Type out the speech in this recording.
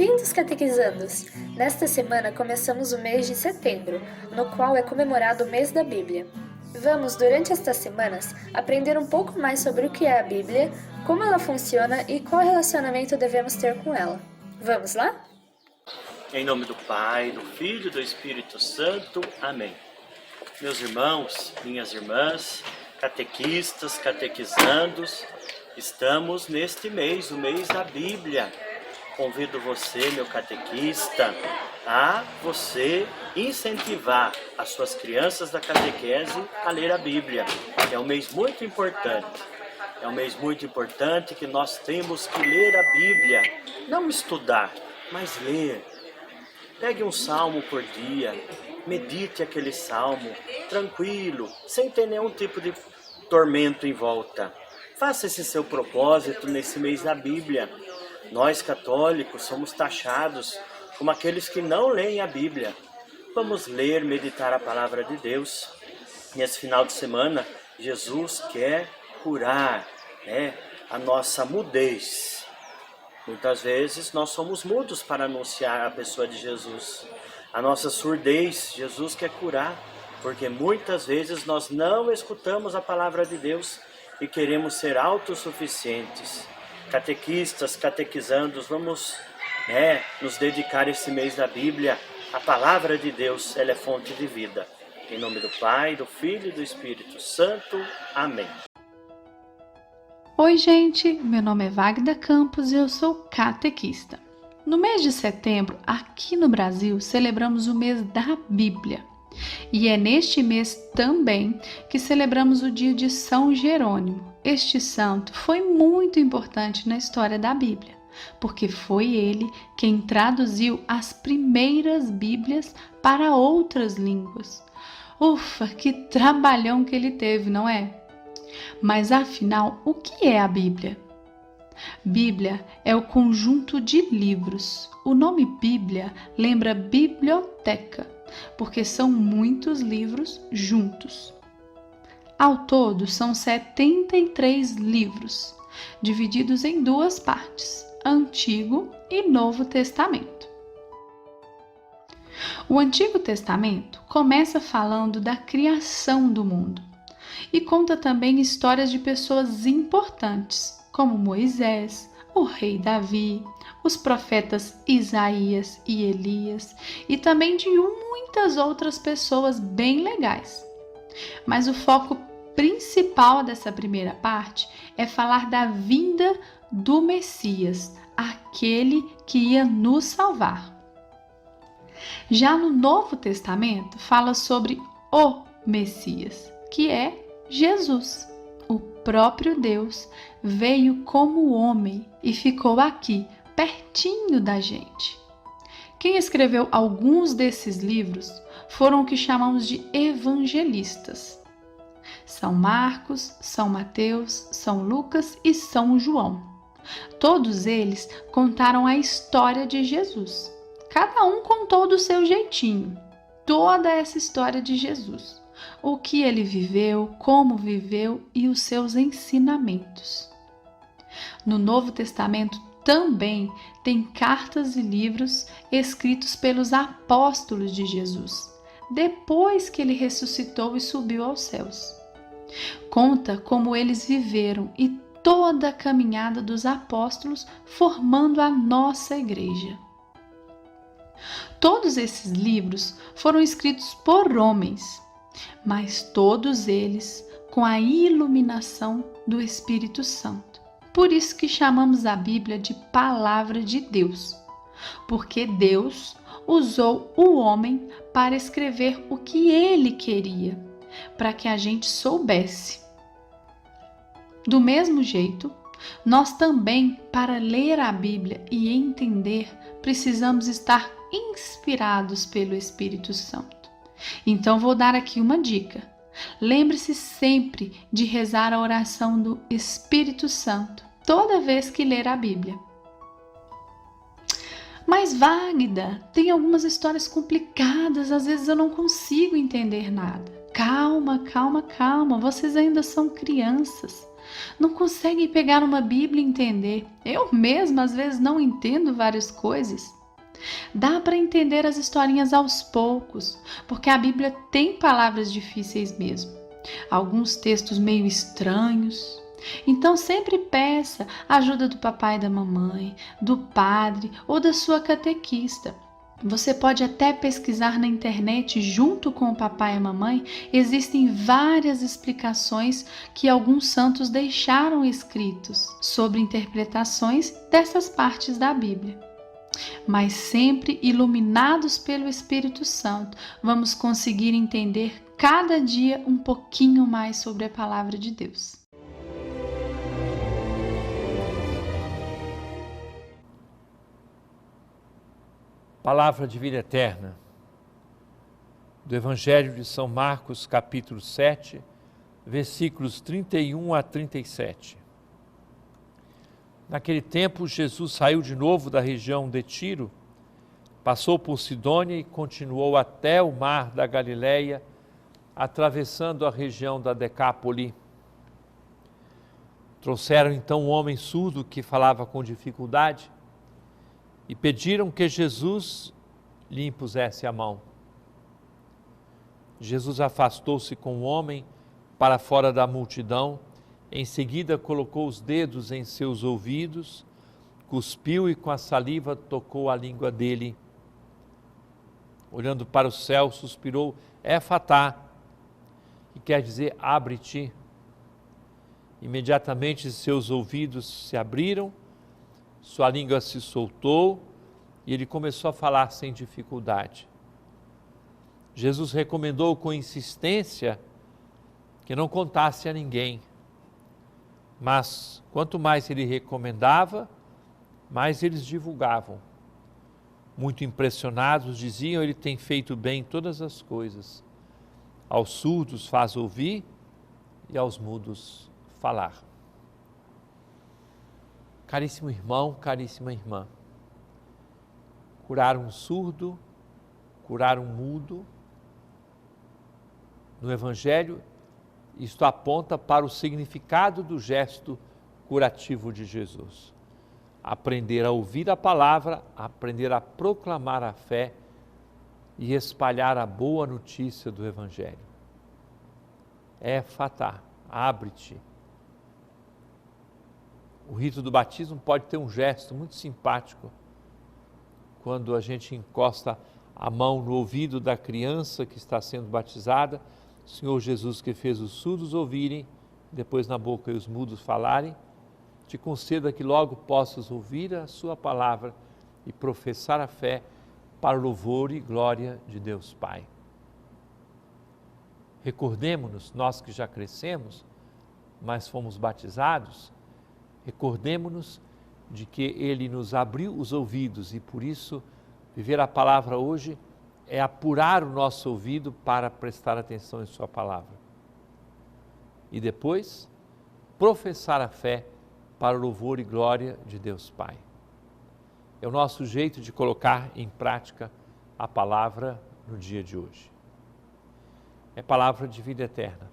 Bem-vindos, catequizandos! Nesta semana começamos o mês de setembro, no qual é comemorado o mês da Bíblia. Vamos, durante estas semanas, aprender um pouco mais sobre o que é a Bíblia, como ela funciona e qual relacionamento devemos ter com ela. Vamos lá? Em nome do Pai, do Filho e do Espírito Santo. Amém. Meus irmãos, minhas irmãs, catequistas, catequizandos, estamos neste mês, o mês da Bíblia. Convido você, meu catequista, a você incentivar as suas crianças da catequese a ler a Bíblia. É um mês muito importante. É um mês muito importante que nós temos que ler a Bíblia. Não estudar, mas ler. Pegue um salmo por dia, medite aquele salmo, tranquilo, sem ter nenhum tipo de tormento em volta. Faça esse seu propósito nesse mês da Bíblia. Nós católicos somos taxados como aqueles que não leem a Bíblia. Vamos ler, meditar a palavra de Deus. Nesse final de semana, Jesus quer curar a nossa mudez. Muitas vezes nós somos mudos para anunciar a pessoa de Jesus. A nossa surdez, Jesus quer curar, porque muitas vezes nós não escutamos a palavra de Deus e queremos ser autossuficientes. Catequistas, catequizandos, vamos nos dedicar esse mês da Bíblia. A palavra de Deus, ela é fonte de vida. Em nome do Pai, do Filho e do Espírito Santo. Amém. Oi, gente, meu nome é Wagda Campos e eu sou catequista. No mês de setembro, aqui no Brasil, celebramos o mês da Bíblia. E é neste mês também que celebramos o dia de São Jerônimo. Este santo foi muito importante na história da Bíblia, porque foi ele quem traduziu as primeiras Bíblias para outras línguas. Ufa, que trabalhão que ele teve, não é? Mas afinal, o que é a Bíblia? Bíblia é o conjunto de livros. O nome Bíblia lembra biblioteca, porque são muitos livros juntos. Ao todo, são 73 livros, divididos em duas partes, Antigo e Novo Testamento. O Antigo Testamento começa falando da criação do mundo e conta também histórias de pessoas importantes, como Moisés, o rei Davi, os profetas Isaías e Elias e também de muitas outras pessoas bem legais. Mas o foco principal dessa primeira parte é falar da vinda do Messias, aquele que ia nos salvar. Já no Novo Testamento fala sobre o Messias, que é Jesus. O próprio Deus veio como homem e ficou aqui, pertinho da gente. Quem escreveu alguns desses livros foram o que chamamos de evangelistas. São Marcos, São Mateus, São Lucas e São João. Todos eles contaram a história de Jesus. Cada um contou do seu jeitinho, toda essa história de Jesus. O que ele viveu, como viveu e os seus ensinamentos. No Novo Testamento também tem cartas e livros escritos pelos apóstolos de Jesus, depois que ele ressuscitou e subiu aos céus. Conta como eles viveram e toda a caminhada dos apóstolos formando a nossa igreja. Todos esses livros foram escritos por homens, mas todos eles com a iluminação do Espírito Santo. Por isso que chamamos a Bíblia de Palavra de Deus, porque Deus usou o homem para escrever o que ele queria, para que a gente soubesse. Do mesmo jeito, nós também, para ler a Bíblia e entender, precisamos estar inspirados pelo Espírito Santo. Então vou dar aqui uma dica. Lembre-se sempre de rezar a oração do Espírito Santo toda vez que ler a Bíblia. Mas Wagda, tem algumas histórias complicadas, às vezes eu não consigo entender nada. Calma, calma, calma, vocês ainda são crianças. Não conseguem pegar uma Bíblia e entender. Eu mesma às vezes não entendo várias coisas. Dá para entender as historinhas aos poucos, porque a Bíblia tem palavras difíceis mesmo. Alguns textos meio estranhos. Então sempre peça a ajuda do papai e da mamãe, do padre ou da sua catequista. Você pode até pesquisar na internet junto com o papai e a mamãe. Existem várias explicações que alguns santos deixaram escritos sobre interpretações dessas partes da Bíblia. Mas sempre iluminados pelo Espírito Santo, vamos conseguir entender cada dia um pouquinho mais sobre a palavra de Deus. Palavra de vida eterna, do Evangelho de São Marcos, capítulo 7, versículos 31 a 37. Naquele tempo, Jesus saiu de novo da região de Tiro, passou por Sidônia e continuou até o mar da Galileia, atravessando a região da Decápole. Trouxeram então um homem surdo que falava com dificuldade e pediram que Jesus lhe impusesse a mão. Jesus afastou-se com o homem para fora da multidão. Em seguida, colocou os dedos em seus ouvidos, cuspiu e com a saliva tocou a língua dele. Olhando para o céu, suspirou, Efatá, que quer dizer abre-te. Imediatamente seus ouvidos se abriram, sua língua se soltou e ele começou a falar sem dificuldade. Jesus recomendou com insistência que não contasse a ninguém. Mas quanto mais ele recomendava, mais eles divulgavam. Muito impressionados, diziam, ele tem feito bem todas as coisas. Aos surdos faz ouvir e aos mudos falar. Caríssimo irmão, caríssima irmã, curar um surdo, curar um mudo, no Evangelho, isto aponta para o significado do gesto curativo de Jesus. Aprender a ouvir a palavra, aprender a proclamar a fé e espalhar a boa notícia do Evangelho. Efatá, abre-te. O rito do batismo pode ter um gesto muito simpático, quando a gente encosta a mão no ouvido da criança que está sendo batizada, o Senhor Jesus que fez os surdos ouvirem, depois na boca e os mudos falarem, te conceda que logo possas ouvir a sua palavra e professar a fé para o louvor e glória de Deus Pai. Recordemo-nos, nós que já crescemos, mas fomos batizados, recordemo-nos de que Ele nos abriu os ouvidos e por isso viver a palavra hoje é apurar o nosso ouvido para prestar atenção em sua palavra. E depois, professar a fé para o louvor e glória de Deus Pai. É o nosso jeito de colocar em prática a palavra no dia de hoje. É palavra de vida eterna.